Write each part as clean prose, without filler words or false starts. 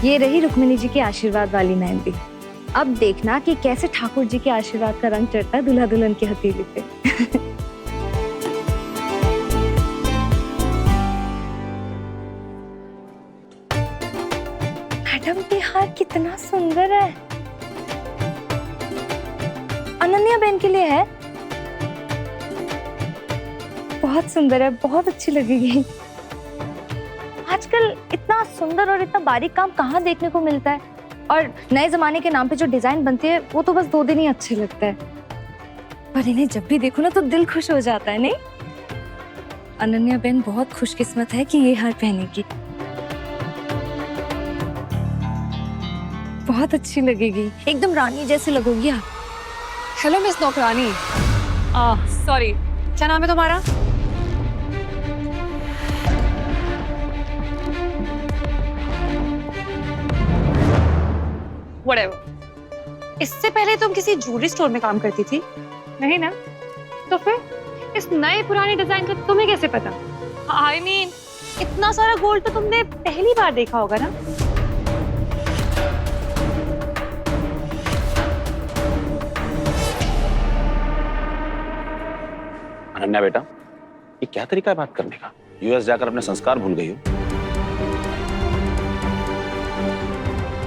ये रही रुक्मिणी जी की आशीर्वाद वाली मेहंदी। अब देखना कि कैसे ठाकुर जी के आशीर्वाद का रंग चढ़ता है दूल्हा दुल्हन की हथेली पे। मैडम ये हार कितना सुंदर है। अनन्या बहन के लिए है। बहुत सुंदर है, बहुत अच्छी लगेगी। आजकल इतना सुंदर और इतना बारीक काम कहाँ देखने को मिलता है। और नए जमाने के नाम पे जो डिजाइन बनती है वो तो बस 2 दिन ही अच्छे लगता है, पर इन्हें जब भी देखो ना तो दिल खुश हो जाता है। नहीं, अनन्या बहन बहुत खुशकिस्मत है कि ये हार पहनेगी। बहुत अच्छी लगेगी, एकदम रानी जैसी लगोगी आप। हेलो मिस नौकरानी। सॉरी, क्या नाम है तुम्हारा? Whatever. इससे पहले तुम किसी ज्वेलरी स्टोर में काम करती थी? नहीं ना? तो फिर इस नए पुराने डिजाइन का तुम्हें कैसे पता? I mean, इतना सारा गोल्ड तो तुमने पहली बार देखा होगा ना? अनन्या बेटा, ये क्या तरीका है बात करने का? यूएस जाकर अपने संस्कार भूल गई हो।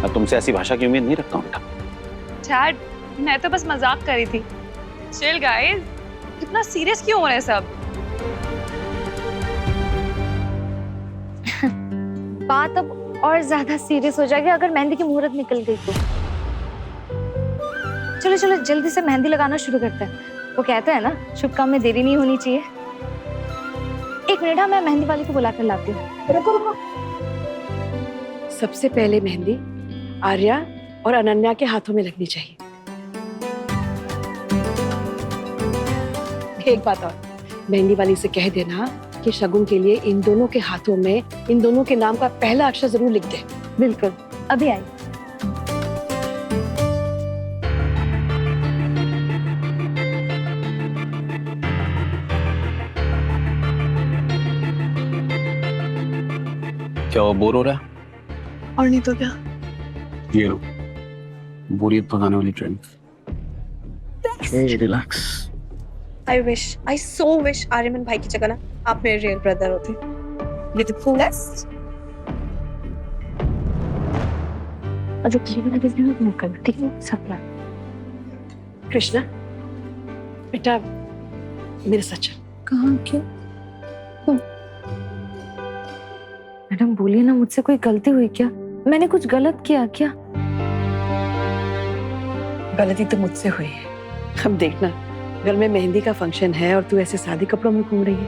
मैं तुमसे ऐसी भाषा की उम्मीद नहीं रखता हूँ बेटा। डैड, मैं तो बस मजाक कर रही थी। चिल गाइस, कितना सीरियस क्यों हो रहे हैं सब? बात अब और ज्यादा सीरियस हो जाएगी अगर मेहंदी की मुहूर्त निकल गई तो। चलो चलो जल्दी से मेहंदी लगाना शुरू करते हैं। वो कहते हैं ना, शुभ काम में देरी नहीं होनी चाहिए। 1 मिनट, मैं मेहंदी वाली को बुला कर लाती हूँ। रुको रुको। सबसे पहले मेहंदी आर्या और अनन्या के हाथों में लगनी चाहिए। एक बात और, मेहंदी वाली से कह देना कि शगुन के लिए इन दोनों के हाथों में इन दोनों के नाम का पहला अक्षर जरूर लिख दे। बिल्कुल, अभी आई। क्या वो बोर हो रहा है? और नहीं तो क्या? ये लो, बोरियत भगाने वाली drink. Relax. I so wish Aryaman भाई की जगह ना आप मेरे रियल ब्रदर होते। Beautifulest। और जो क्लीन है बिजली में कर, ठीक है? सब ला। कृष्णा बेटा, मेरे साथ चल। कहाँ? क्यों? मैडम बोलिए ना, मुझसे कोई गलती हुई क्या? मैंने कुछ गलत किया क्या? गलती तो मुझसे हुई है। अब देखना, घर में मेहंदी का फंक्शन है और तू ऐसे सादी कपड़ों में घूम रही है।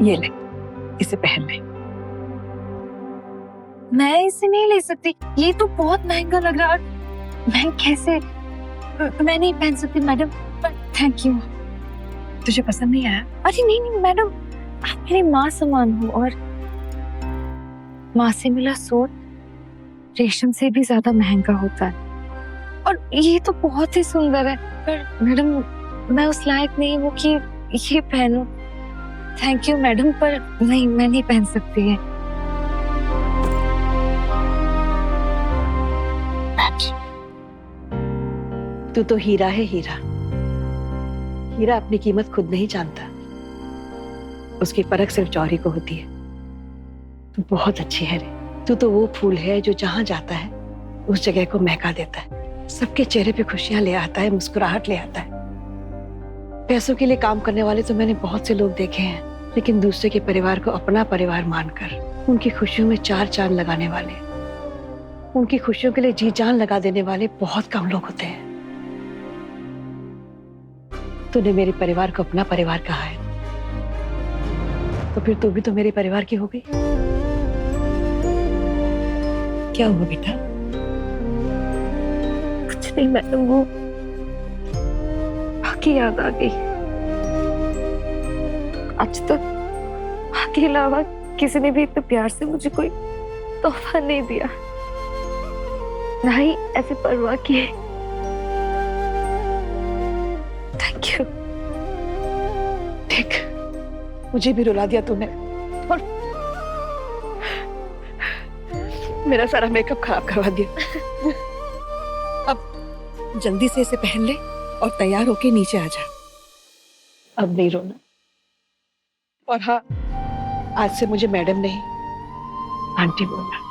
ये ले, इसे पहन ले। मैं इसे नहीं ले सकती, ये तो बहुत महंगा लग रहा है। मैं कैसे? मैं नहीं पहन सकती मैडम, पर थैंक यू। तुझे पसंद नहीं आया? अरे नहीं नहीं मैडम, आप मेरी माँ समान हो और माँ से मिला सूट रेशम से भी ज्यादा महंगा होता है। और ये तो बहुत ही सुंदर है, पर मैडम मैं उस लायक नहीं हूँ कि ये पहनूं। थैंक यू मैडम, पर नहीं, मैं नहीं पहन सकती है। तू तो हीरा है, हीरा। हीरा अपनी कीमत खुद नहीं जानता, उसकी परख सिर्फ जौहरी को होती है। तू बहुत अच्छी है रे। तू तो वो फूल है जो जहां जाता है उस जगह को महका देता है, सबके चेहरे पे खुशियां ले आता है, मुस्कुराहट ले आता है। पैसों के लिए काम करने वाले तो मैंने बहुत से लोग देखे हैं, लेकिन दूसरे के परिवार को अपना परिवार मानकर उनकी खुशियों में 4 चांद लगाने वाले, उनकी खुशियों के लिए जी जान लगा देने वाले बहुत कम लोग होते हैं। तूने मेरे परिवार को अपना परिवार कहा है, तो फिर तू भी तो मेरे परिवार की हो गई। क्या हुआ बेटा? कुछ नहीं मैडम, वो माँ की याद आ गई। आज तक माँ के अलावा किसी ने भी इतने प्यार से मुझे कोई तोहफा नहीं दिया, ना ही ऐसे परवाह किए। Thank you. देख, मुझे भी रुला दिया तूने, और मेरा सारा मेकअप खराब करवा दिया। अब जल्दी से इसे पहन ले और तैयार होके नीचे आ जा। अब नहीं रोना। और हाँ, आज से मुझे मैडम नहीं आंटी बोलना।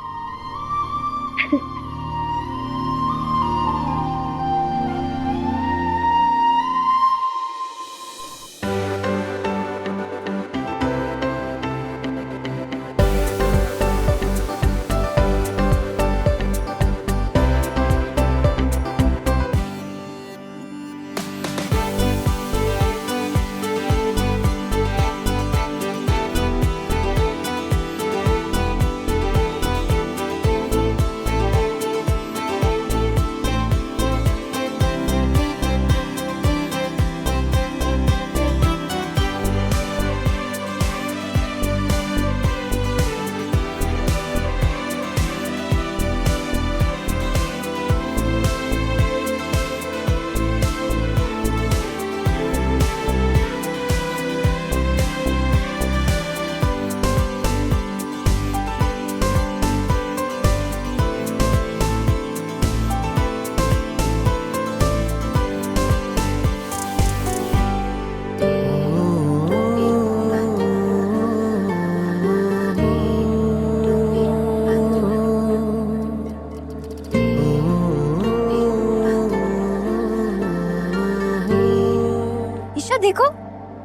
देखो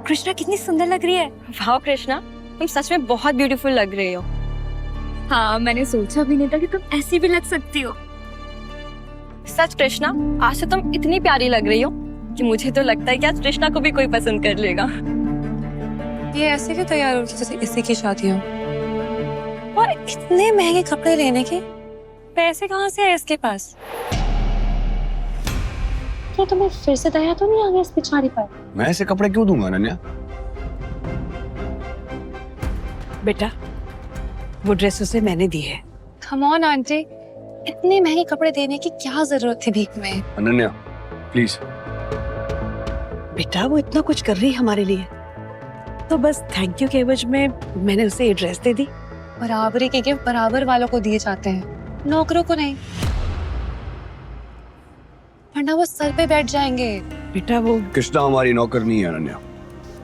कृष्णा कितनी सुंदर लग रही है। वाह कृष्णा, तुम सच में बहुत ब्यूटीफुल लग रही हो। हाँ, मैंने सोचा भी नहीं था कि तुम ऐसी भी लग सकती हो। सच कृष्णा, आज से तुम इतनी प्यारी लग रही हो कि मुझे तो लगता है कि आज कृष्णा को भी कोई पसंद कर लेगा। ये ऐसे क्यों तैयार हो जैसे इसी की शादी हो? और इतने महंगे कपड़े लेने के पैसे कहाँ से है इसके पास? तो तुम्हें फिर से दया तो नहीं आ गया इस पिछाड़ी पर? मैं ऐसे कपड़े क्यों दूंगा अनन्या? बेटा, वो ड्रेस उसे मैंने दी है। कम ऑन आंटी, इतने महंगे कपड़े देने की क्या जरूरत थी भीख में? अनन्या प्लीज। बेटा, वो इतना कुछ कर रही है हमारे लिए, तो बस थैंक यू के एवज में मैंने उसे ये ड्रेस दे दी। बराबरी के गिफ्ट बराबर वालों को दिए जाते हैं, नौकरों को नहीं, वरना वो सर पे बैठ जाएंगे। बेटा, वो कृष्णा हमारी नौकर नहीं है अनन्या,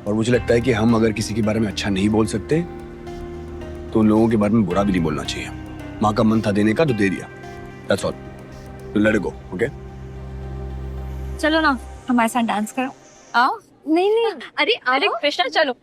और मुझे लगता है कि हम अगर किसी के बारे में अच्छा नहीं बोल सकते तो उन लोगों के बारे में बुरा भी नहीं बोलना चाहिए। माँ का मन था देने का तो दे दिया, दैट्स ऑल। तो लेट गो, ओके? चलो ना हमारे साथ डांस करो। आओ। नहीं नहीं, अरे कृष्णा चलो।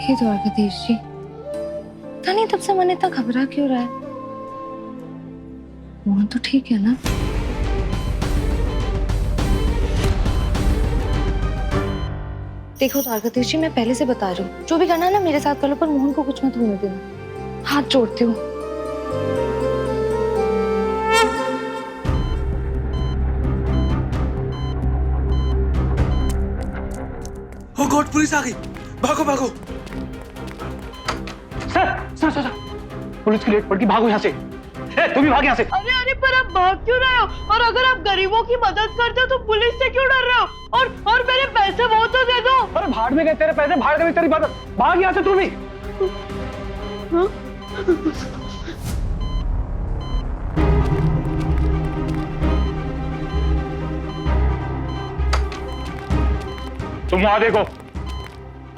हे द्वारकाधीश जी, पता नहीं तब से मन इतना घबरा क्यों रहा है। मोहन तो ठीक है ना? देखो द्वारकाधीश जी, मैं पहले से बता रही हूँ, जो भी करना है ना मेरे साथ कर लो, पर मोहन को कुछ मत होने देना। हाथ जोड़ती हूँ। ओ गॉड, पुलिस आ गई, भागो भागो। सर पुलिस की लेट पड़ गई, भागो यहाँ से। तुम भी भाग यहाँ से। अरे पर आप भाग क्यों रहे हो? और अगर आप गरीबों की मदद करते हो तो पुलिस से क्यों डर रहे हो? और मेरे पैसे वो तो दे दो। अरे भाड़ में गए तेरे पैसे, भाड़ में तेरी मदद। भाग यहाँ से तू भी। तुम वहां देखो,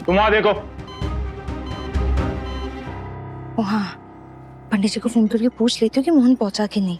तुम वहां देखो। ओ हाँ, पंडित जी को फोन करके पूछ लेती हूँ कि मोहन पहुंचा कि नहीं।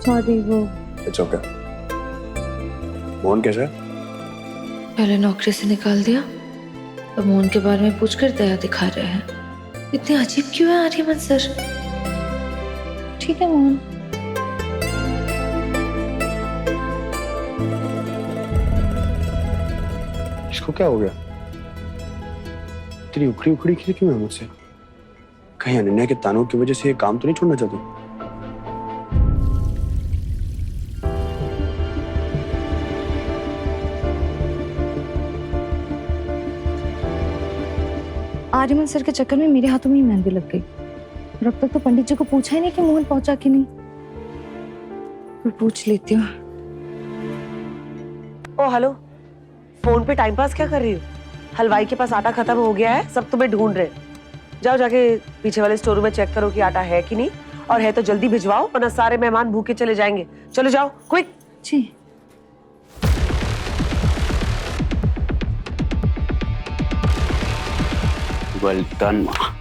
सॉरी, वो इट्स ओके। मोहन कैसा है? पहले नौकरी से निकाल दिया, अब मोहन के बारे में पूछकर दया दिखा रहे हैं। इतने अजीब क्यों है आर्यमन सर? ठीक है मोहन। इसको क्या हो गया? इतनी उखड़ी उखड़ी क्यों है मुझसे? कहीं अनन्या के तानों की वजह से ये काम तो नहीं छोड़ना चाहती? आर्यमन सर के चक्कर में मेरे हाथों में ही मेहंदी लग गई। और अब तक तो पंडित जी को पूछा ही नहीं कि मोहन पहुंचा कि नहीं। मैं पूछ लेती हूँ। ओ हेलो, फोन पे टाइम पास क्या कर रही हो? हलवाई के पास आटा खत्म हो गया है, सब तुम्हें ढूंढ रहे हैं। जाओ जाके पीछे वाले स्टोर में चेक करो कि आटा है कि नहीं, और है तो जल्दी भिजवाओ वरना सारे मेहमान भूखे चले जाएंगे। चलो जाओ क्विक। जी। वेल डन माँ।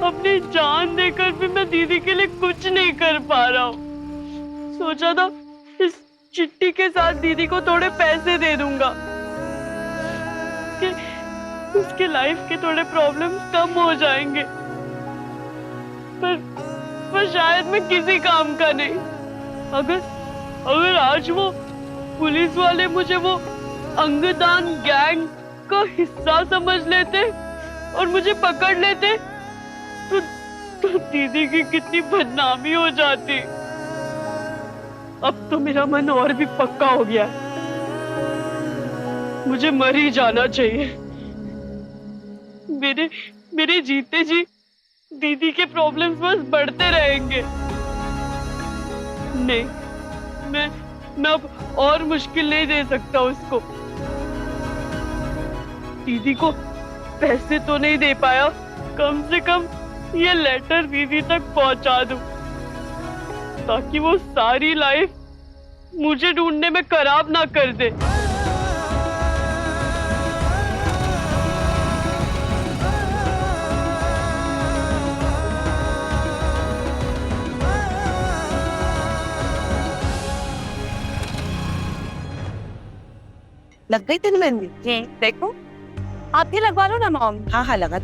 अपनी जान देकर भी मैं दीदी के लिए कुछ नहीं कर पा रहा हूँ। सोचा था इस चिट्ठी के साथ दीदी को थोड़े पैसे दे दूंगा कि उसके लाइफ के थोड़े प्रॉब्लम्स कम हो जाएंगे, पर शायद मैं किसी काम का नहीं। अगर आज वो पुलिस वाले मुझे वो अंगदान गैंग का हिस्सा समझ लेते और मुझे पकड़ लेते तो दीदी की कितनी बदनामी हो जाती। अब तो मेरा मन और भी पक्का हो गया, मुझे मर ही जाना चाहिए। मेरे जीते जी दीदी के प्रॉब्लम्स बस बढ़ते रहेंगे। नहीं, मैं अब और मुश्किल नहीं दे सकता उसको। दीदी को पैसे तो नहीं दे पाया, कम से कम ये लेटर दीदी तक पहुंचा दूं ताकि वो सारी लाइफ मुझे ढूंढने में खराब ना कर दे। लग गई तेरी मेहंदी? देखो, आप भी लगवा लो ना मॉम। हाँ हाँ लगा।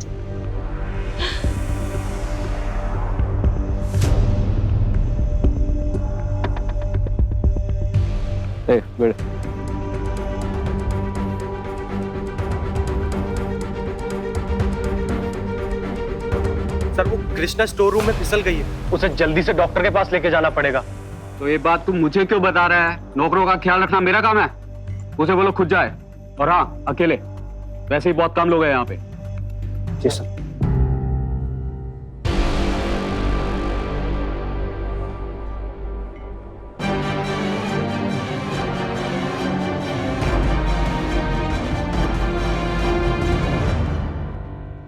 वेट। सर वो कृष्णा स्टोर रूम में फिसल गई है। उसे जल्दी से डॉक्टर के पास लेके जाना पड़ेगा। तो ये बात तुम मुझे क्यों बता रहा है? नौकरों का ख्याल रखना मेरा काम है। उसे बोलो खुद जाए, और हाँ अकेले। वैसे ही बहुत कम लोग हैं यहाँ पे। जी सर।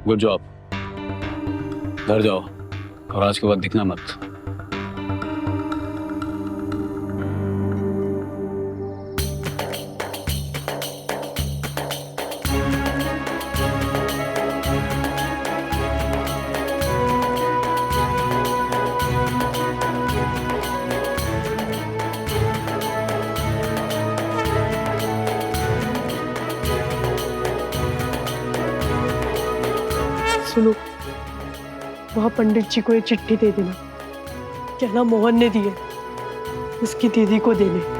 Good job. घर जाओ और आज के बाद दिखना मत। सुनो, वहाँ पंडित जी को ये चिट्ठी दे देना, कहना मोहन ने दी है, उसकी दीदी को देने।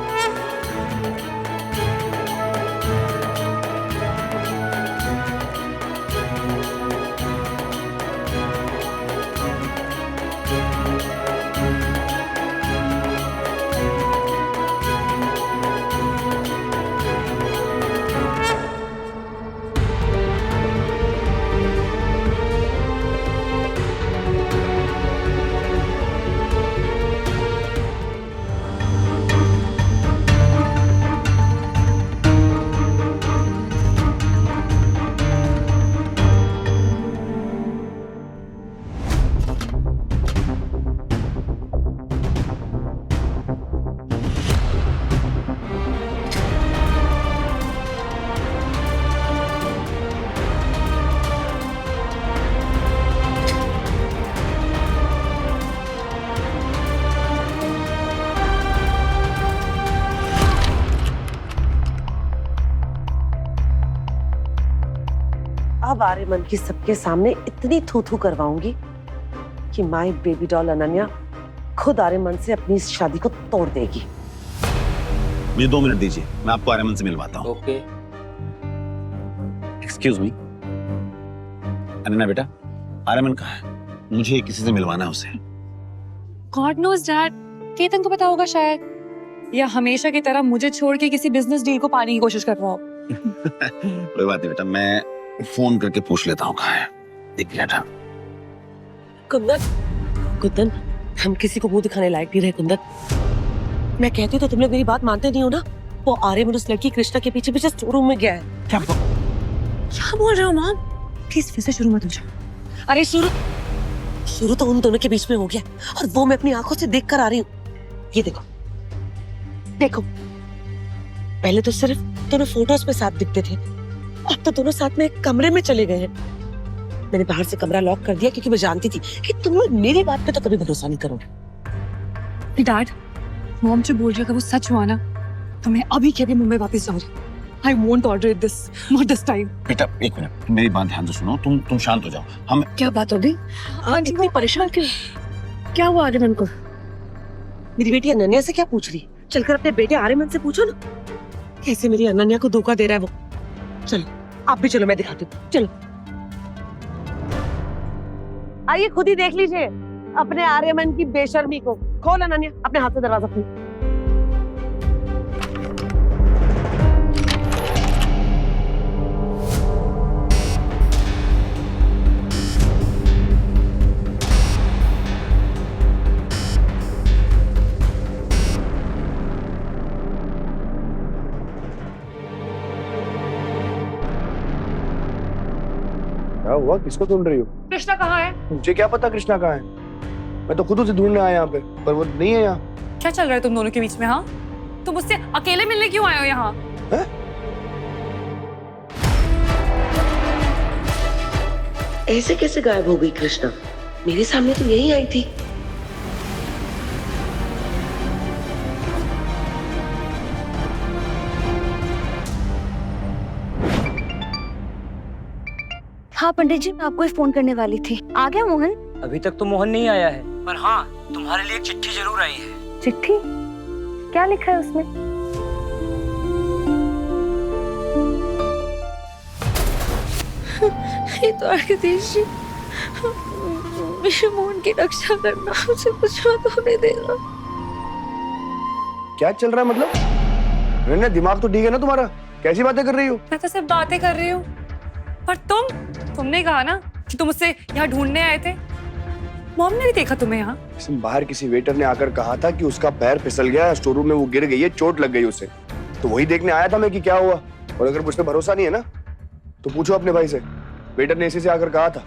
अब आर्यमन की सबके सामने इतनी थू करवाऊंगी कि माय बेबी डॉल अनन्या खुद आर्यमन से अपनी इस शादी को तोड़ देगी। मुझे 2 मिनट दीजिए, मैं आपको आर्यमन से मिलवाता हूँ। ओके। Excuse me. अनन्या बेटा, आर्यमन कहाँ है? मुझे किसी से मिलवाना है उसे। गॉड नोज डैड, केतन को पता होगा शायद, या हमेशा की तरह मुझे छोड़ के किसी बिजनेस डील को पाने की कोशिश कर रहा हो। कोई बात नहीं बेटा, मैं फोन करके पूछ लेता हूँ कहाँ है। एक मिनट। कुंदन, हम किसी को मुंह दिखाने लायक नहीं रहे कुंदन। मैं कहती तो तुम लोग मेरी बात मानते नहीं हो ना। वो आर्यमन उस लड़की कृष्णा के पीछे पीछे स्टोर रूम में गया है। क्या बोल रहे हो मॉम? प्लीज फिर से शुरू मत हो जाओ। अरे शुरू तो उन दोनों के बीच में हो गया, और वो मैं अपनी आंखों से देख कर आ रही हूँ। ये देखो, पहले तो सिर्फ दोनों फोटोज में साथ दिखते थे, अब तो दोनों साथ में एक कमरे में चले गए हैं। मैंने बाहर से कमरा लॉक कर दिया क्योंकि मैं जानती थी कि तुम लोग मेरी बात पे तो कभी भरोसा नहीं करोगे। डैड, मॉम जो बोल रही है अगर वो सच हुआ ना, तो मैं अभी के अभी मुंबई वापस जाऊंगी। I won't tolerate this, not this time. बेटा एक मिनट, मेरी बात ध्यान से सुनो। तुम शांत हो जाओ। हम क्या बात हो गई? आप इतनी परेशान क्यों? क्या हुआ आर्यमन को? मेरी बेटी अनन्या से क्या पूछ रही? चलकर अपने बेटे आर्यमन से पूछो ना, कैसे मेरी अनन्या को धोखा दे रहा है वो। चलो आप भी चलो, मैं दिखाती हूँ। चलो आइए, खुद ही देख लीजिए अपने आर्यमन की बेशर्मी को। खोल अनन्या अपने हाथ से दरवाजा खोल। क्या हुआ? किसको ढूंढ रही हो? कृष्णा कहाँ है? मुझे क्या पता कृष्णा कहाँ है? मैं तो खुद उसे ढूंढने आया यहाँ पे, पर वो नहीं है यहाँ। क्या चल रहा है तुम दोनों के बीच में? हाँ, तुम उससे अकेले मिलने क्यों आए हो यहाँ? ऐसे कैसे गायब हो गई कृष्णा? मेरे सामने तो यही आई थी। हाँ पंडित जी, मैं आपको ही फोन करने वाली थी। आ गया मोहन? अभी तक तो मोहन नहीं आया है, पर हाँ तुम्हारे लिए एक चिट्ठी जरूर आई है। चिट्ठी? क्या लिखा है उसमें? ये द्वारकाधीश जी, मेरे मोहन की रक्षा करना, मुझे कुछ मत होने देना। क्या चल रहा है मतलब? अनन्या दिमाग तो ठीक है ना तुम्हारा? कैसी बातें कर रही हो? मैं तो सिर्फ बातें कर रही हूँ। पर तुमने कहा ना कि तुम मुझसे यहाँ ढूंढने आए थे। मॉम ने भी देखा तुम्हें यहाँ। बाहर किसी वेटर ने आकर कहा था कि उसका पैर फिसल गया, स्टोर रूम में वो गिर गई है, चोट लग गई उसे। तो वही देखने आया था मैं कि क्या हुआ। और अगर मुझ पे भरोसा नहीं है ना तो पूछो अपने भाई से, वेटर ने इसी से आकर कहा था।